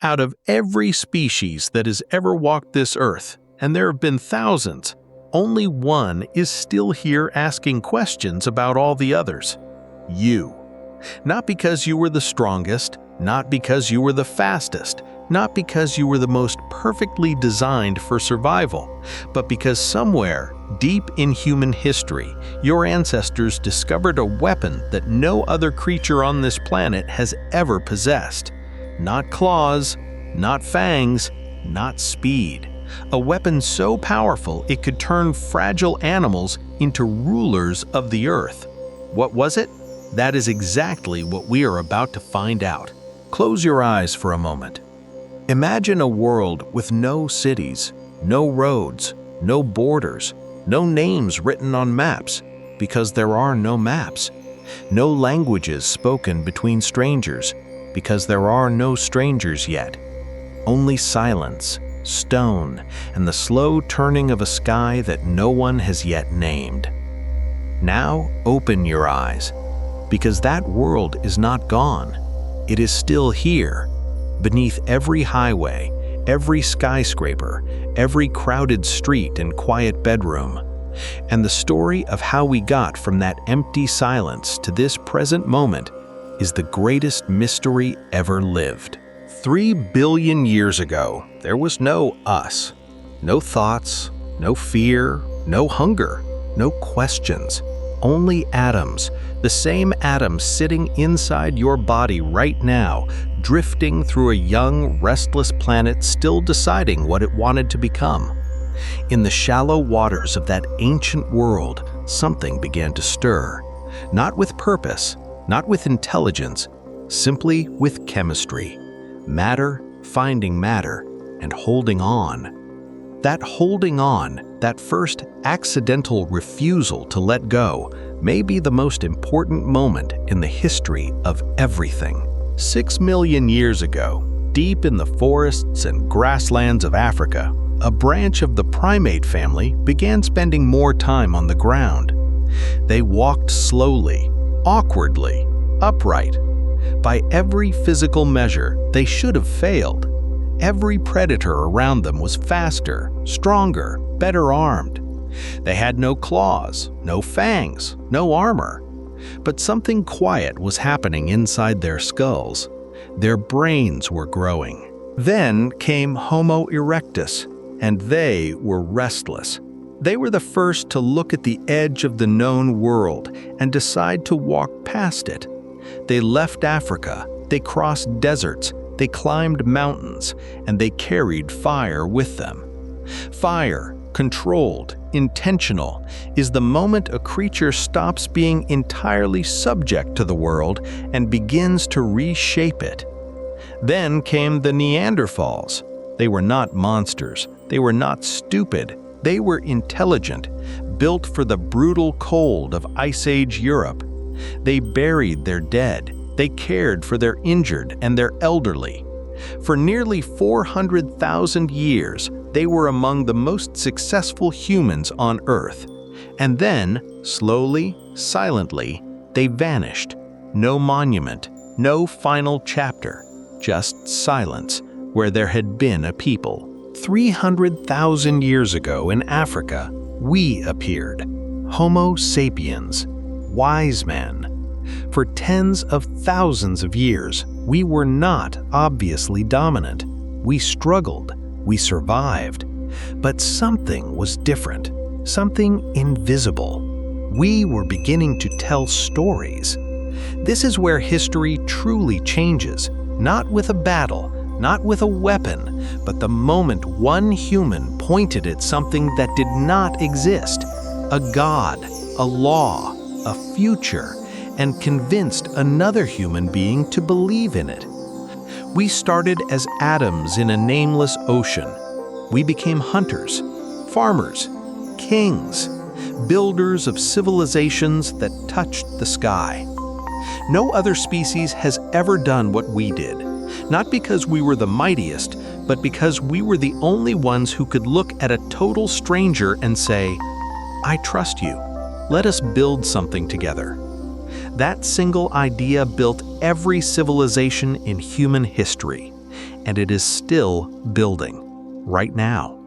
Out of every species that has ever walked this earth, and there have been thousands, only one is still here asking questions about all the others. You. Not because you were the strongest, not because you were the fastest, not because you were the most perfectly designed for survival, but because somewhere, deep in human history, your ancestors discovered a weapon that no other creature on this planet has ever possessed. Not claws, not fangs, not speed. A weapon so powerful it could turn fragile animals into rulers of the earth. What was it? That is exactly what we are about to find out. Close your eyes for a moment. Imagine a world with no cities, no roads, no borders, no names written on maps, because there are no maps. No languages spoken between strangers, because there are no strangers yet. Only silence, stone, and the slow turning of a sky that no one has yet named. Now open your eyes, because that world is not gone. It is still here, beneath every highway, every skyscraper, every crowded street and quiet bedroom. And the story of how we got from that empty silence to this present moment is the greatest mystery ever lived. 3 billion years ago, there was no us. No thoughts, no fear, no hunger, no questions. Only atoms, the same atoms sitting inside your body right now, drifting through a young, restless planet still deciding what it wanted to become. In the shallow waters of that ancient world, something began to stir. Not with purpose, not with intelligence, simply with chemistry. Matter finding matter and holding on. That holding on, that first accidental refusal to let go, may be the most important moment in the history of everything. 6 million years ago, deep in the forests and grasslands of Africa, a branch of the primate family began spending more time on the ground. They walked slowly, awkwardly, upright. By every physical measure, they should have failed. Every predator around them was faster, stronger, better armed. They had no claws, no fangs, no armor. But something quiet was happening inside their skulls. Their brains were growing. Then came Homo erectus, and they were restless. They were the first to look at the edge of the known world and decide to walk past it. They left Africa, they crossed deserts, they climbed mountains, and they carried fire with them. Fire, controlled, intentional, is the moment a creature stops being entirely subject to the world and begins to reshape it. Then came the Neanderthals. They were not monsters, they were not stupid, they were intelligent, built for the brutal cold of Ice Age Europe. They buried their dead. They cared for their injured and their elderly. For nearly 400,000 years, they were among the most successful humans on Earth. And then, slowly, silently, they vanished. No monument, no final chapter, just silence where there had been a people. 300,000 years ago in Africa, we appeared. Homo sapiens, wise men. For tens of thousands of years, we were not obviously dominant. We struggled, we survived. But something was different, something invisible. We were beginning to tell stories. This is where history truly changes, not with a battle, not with a weapon, but the moment one human pointed at something that did not exist, a god, a law, a future, and convinced another human being to believe in it. We started as atoms in a nameless ocean. We became hunters, farmers, kings, builders of civilizations that touched the sky. No other species has ever done what we did, not because we were the mightiest, but because we were the only ones who could look at a total stranger and say, "I trust you. Let us build something together." That single idea built every civilization in human history. and it is still building, right now.